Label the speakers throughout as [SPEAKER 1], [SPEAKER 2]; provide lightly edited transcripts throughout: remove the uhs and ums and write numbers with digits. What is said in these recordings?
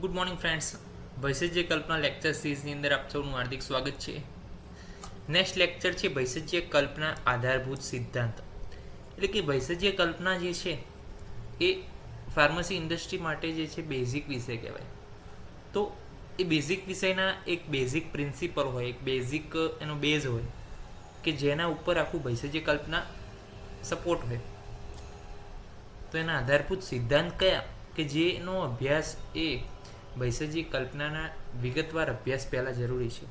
[SPEAKER 1] Good morning friends. ભેષજ્ય કલ્પના lecture સિરીઝની અંદર આપ સૌનું હાર્દિક સ્વાગત છે. નેક્સ્ટ લેક્ચર છે ભેષજ્ય કલ્પના આધારભૂત સિદ્ધાંત. એટલે કે ભેષજ્ય કલ્પના જે છે એ ફાર્મસી ઇન્ડસ્ટ્રી માટે જે છે બેઝિક વિષય કહેવાય. તો એ બેઝિક વિષયના એક બેઝિક પ્રિન્સિપલ હોય, એક બેઝિક એનો બેઝ હોય કે જેના ઉપર આખું ભેષજ્ય કલ્પના સપોર્ટ હોય. તો એના આધારભૂત સિદ્ધાંત કયા કે જેનો અભ્યાસ એ ભેષજ્ય કલ્પનાના વિગતવાર અભ્યાસ પહેલાં જરૂરી છે.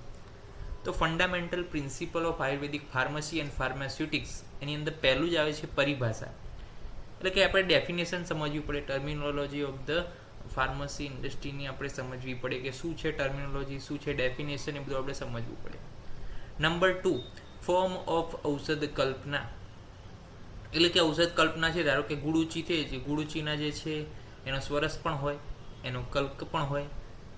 [SPEAKER 1] તો fundamental principle of Ayurvedic pharmacy and pharmaceutics એની અંદર પહેલું જ આવે છે પરિભાષા. એટલે કે આપણે ડેફિનેશન સમજવી પડે, ટર્મિનોલોજી ઓફ ધ ફાર્મસી ઇન્ડસ્ટ્રીની આપણે સમજવી પડે કે શું છે ટર્મિનોલોજી, શું છે ડેફિનેશન, એ બધું આપણે સમજવું પડે. નંબર 2, ફોર્મ ઓફ ઔષધ કલ્પના. એટલે કે ઔષધ કલ્પના છે, ધારો કે ગુડુચી છે, ગુડુચીના જે છે એનો સ્વરસ પણ હોય, એનો કલ્ક પણ હોય,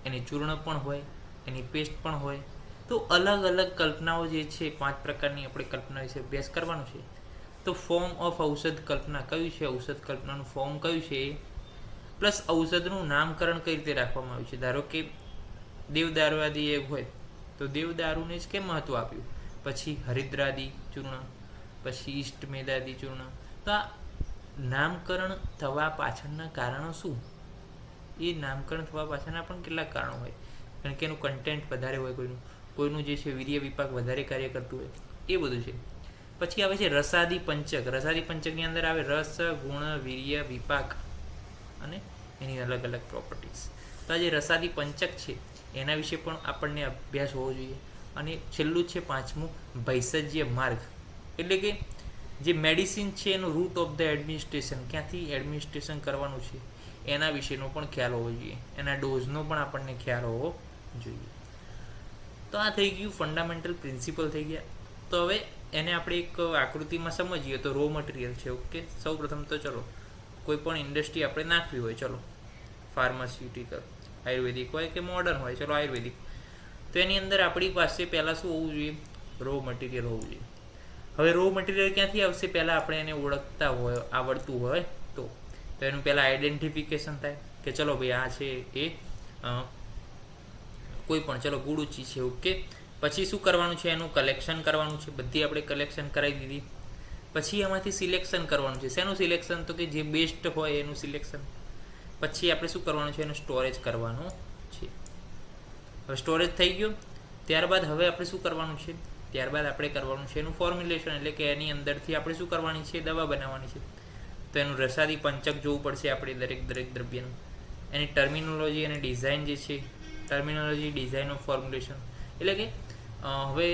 [SPEAKER 1] એની ચૂર્ણ પણ હોય, એની પેસ્ટ પણ હોય. તો અલગ અલગ કલ્પનાઓ જે છે 5 પ્રકારની આપણે કલ્પના વિશે અભ્યાસ કરવાનો છે. તો ફોર્મ ઓફ ઔષધ કલ્પના કયું છે, ઔષધ કલ્પનાનું ફોર્મ કયું છે, પ્લસ ઔષધનું નામકરણ કઈ રીતે રાખવામાં આવ્યું છે. ધારો કે દેવદારુઆદિ એ હોય તો દેવદારુને જ કેમ મહત્વ આપ્યું, પછી હરિદ્રાદિ ચૂર્ણ, પછી ઈષ્ટમેદાદિ ચૂર્ણ. તો આ નામકરણ થવા પાછળના કારણો શું, એ નામકરણ થવા પાછળના પણ કેટલાક કારણો હોય. કારણ કે એનું કન્ટેન્ટ વધારે હોય, કોઈનું જે છે વીર્ય વિપાક વધારે કાર્ય કરતું હોય, એ બધું છે. પછી આવે છે રસાદિ પંચક. રસાદિ પંચકની અંદર આવે રસ, ગુણ, વીર્ય, વિપાક અને એની અલગ અલગ પ્રોપર્ટીઝ. તો આ જે રસાદિ પંચક છે એના વિશે પણ આપણને અભ્યાસ હોવો જોઈએ. અને છેલ્લું છે 5મું, ભેષજ્ય માર્ગ. એટલે કે જે મેડિસિન છે એનું રૂટ ઓફ ધ એડમિનિસ્ટ્રેશન, ક્યાંથી એડમિનિસ્ટ્રેશન કરવાનું છે એના વિશેનો પણ ખ્યાલ હોવો જોઈએ, એના ડોઝનો પણ આપણને ખ્યાલ હોવો જોઈએ. તો આ થઈ ગયું ફંડામેન્ટલ પ્રિન્સિપલ થઈ ગયા. તો હવે એને આપણે એક આકૃતિમાં સમજીએ તો રો મટીરિયલ છે. ઓકે, સૌ પ્રથમ તો ચલો કોઈ પણ ઇન્ડસ્ટ્રી આપણે નાખવી હોય, ચલો ફાર્માસ્યુટિકલ, આયુર્વેદિક હોય કે મોડર્ન હોય, ચલો આયુર્વેદિક. તો એની અંદર આપણી પાસે પહેલાં શું હોવું જોઈએ, રો મટીરિયલ હોવું જોઈએ. હવે રો મટીરિયલ ક્યાંથી આવશે, પહેલાં આપણે એને ઓળખતા હોય, આવડતું હોય તો એનું પહેલાં આઈડેન્ટિફિકેશન થાય કે ચલો ભાઈ આ છે એ કોઈ પણ, ચલો ગુડુચી છે. ઓકે, પછી શું કરવાનું છે, એનું કલેક્શન કરવાનું છે. બધી આપણે કલેક્શન કરાવી દીધી. પછી એમાંથી સિલેક્શન કરવાનું છે. શેનું સિલેક્શન, તો કે જે બેસ્ટ હોય એનું સિલેક્શન. પછી આપણે શું કરવાનું છે, એનું સ્ટોરેજ કરવાનું છે. હવે સ્ટોરેજ થઈ ગયો, ત્યારબાદ હવે આપણે શું કરવાનું છે, ત્યારબાદ આપણે કરવાનું છે એનું ફોર્મ્યુલેશન. એટલે કે એની અંદરથી આપણે શું કરવાની છે, દવા બનાવવાની છે. તો એનું રસાદી પંચક જોવું પડશે આપણે દરેક દ્રવ્યનું. એની ટર્મિનોલોજી અને ડિઝાઇન જે છે, ટર્મિનોલોજી, ડિઝાઇન ઓફ ફોર્મ્યુલેશન. એટલે કે હવે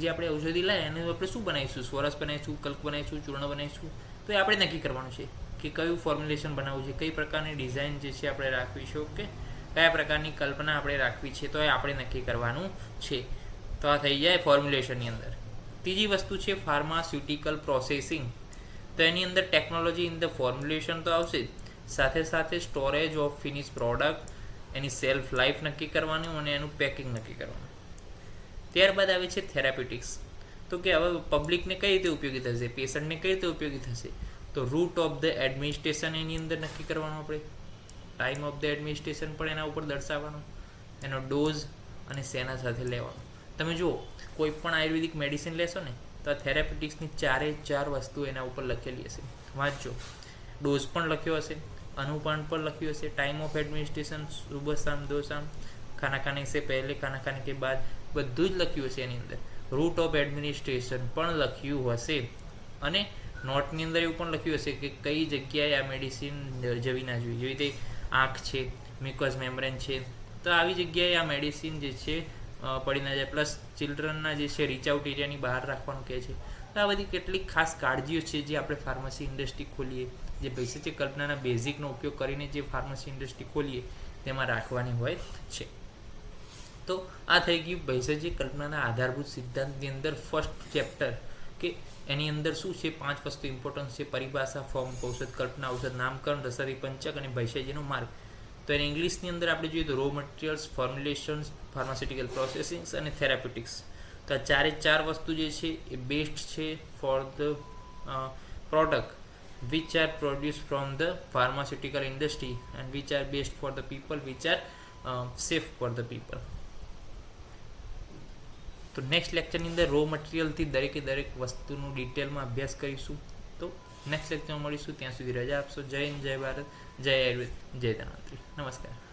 [SPEAKER 1] જે આપણે ઔષધિ લાવીએ એને આપણે શું બનાવીશું, સ્વરસ બનાવીશું, કલ્ક બનાવીશું, ચૂર્ણ બનાવીશું. તો એ આપણે નક્કી કરવાનું છે કે કયું ફોર્મ્યુલેશન બનાવવું છે, કઈ પ્રકારની ડિઝાઇન જે છે આપણે રાખવી છે. ઓકે, કયા પ્રકારની કલ્પના આપણે રાખવી છે, તો એ આપણે નક્કી કરવાનું છે. તો આ થઈ જાય ફોર્મ્યુલેશનની અંદર. ત્રીજી વસ્તુ છે ફાર્માસ્યુટિકલ પ્રોસેસિંગ. તો એની અંદર ટેકનોલોજી ઇન ધ ફોર્મ્યુલેશન તો આવશે જ, સાથે સાથે storage of finish product, any self life નક્કી કરવાનું અને એનું પેકિંગ નક્કી કરવાનું. ત્યારબાદ આવે છે થેરાપ્યુટિક્સ. તો કે હવે પબ્લિકને કઈ રીતે ઉપયોગી થશે, પેશન્ટને કઈ રીતે ઉપયોગી થશે. તો રૂટ ઓફ ધ એડમિનિસ્ટ્રેશન એની અંદર નક્કી કરવાનું, આપણે ટાઈમ ઓફ ધ એડમિનિસ્ટ્રેશન પણ એના ઉપર દર્શાવવાનું, એનો ડોઝ અને શેના સાથે લેવાનો. તમે જુઓ કોઈ પણ આયુર્વેદિક મેડિસિન લેશો ને તો આ થેરાપ્યુટિક્સની 4 વસ્તુ એના ઉપર લખેલી હશે, વાંચજો. ડોઝ પણ લખ્યો હશે, અનુપાન પણ લખ્યું હશે, ટાઈમ ઓફ એડમિનિસ્ટ્રેશન, સુબહ શામ દો શામ, ખાના ખાને સે પહેલે, ખાના ખાને કે બાદ, બધું જ લખ્યું હશે એની અંદર. રૂટ ઓફ એડમિનિસ્ટ્રેશન પણ લખ્યું હશે. અને નોટની અંદર એવું પણ લખ્યું હશે કે કઈ જગ્યાએ આ મેડિસિન જવી ના જોઈએ. જેવી રીતે આંખ છે, મ્યુકસ મેમ્બ્રેન છે, તો આવી જગ્યાએ આ મેડિસિન જે છે પડી ના જાય. પ્લસ ચિલ્ડ્રનના જે છે રીચ આઉટ એરિયાની બહાર રાખવાનું કહે છે. તો આ બધી કેટલીક ખાસ કાળજીઓ છે જે આપણે ફાર્મસી ઇન્ડસ્ટ્રી ખોલીએ, જે ભેષજ્ય કલ્પનાના બેઝિકનો ઉપયોગ કરીને જે ફાર્મસી ઇન્ડસ્ટ્રી ખોલીએ તેમાં રાખવાની હોય છે. તો આ થઈ ગયું ભેષજ્ય કલ્પનાના આધારભૂત સિદ્ધાંતની અંદર ફર્સ્ટ ચેપ્ટર, કે એની અંદર શું છે 5 વસ્તુ ઇમ્પોર્ટન્સ છે: પરિભાષા, ફોર્મ, ઔષધ કલ્પના, ઔષધ નામકરણ, રસાદી પંચક અને ભેષજ્યનો માર્ગ. તો એને ઇંગ્લિશની અંદર આપણે જોઈએ તો રો મટીરિયલ્સ, ફોર્મ્યુલેશન્સ, ફાર્માસ્યુટિકલ પ્રોસેસિંગ્સ અને થેરાપ્યુટિક્સ. તો આ 4 વસ્તુ જે છે એ બેસ્ટ છે for the product which are produced from the pharmaceutical industry and which are best for the people which are safe for the people. તો નેક્સ્ટ લેક્ચરની અંદર રો મટીરિયલથી દરેક વસ્તુનું ડિટેલમાં અભ્યાસ કરીશું. તો નેક્સ્ટ લેક્ચરમાં મળીશું. ત્યાં સુધી રજા આપશો. જય હિન્દ, જય ભારત, જય આયુર્વેદ, જય ધન્વંતરી. નમસ્કાર.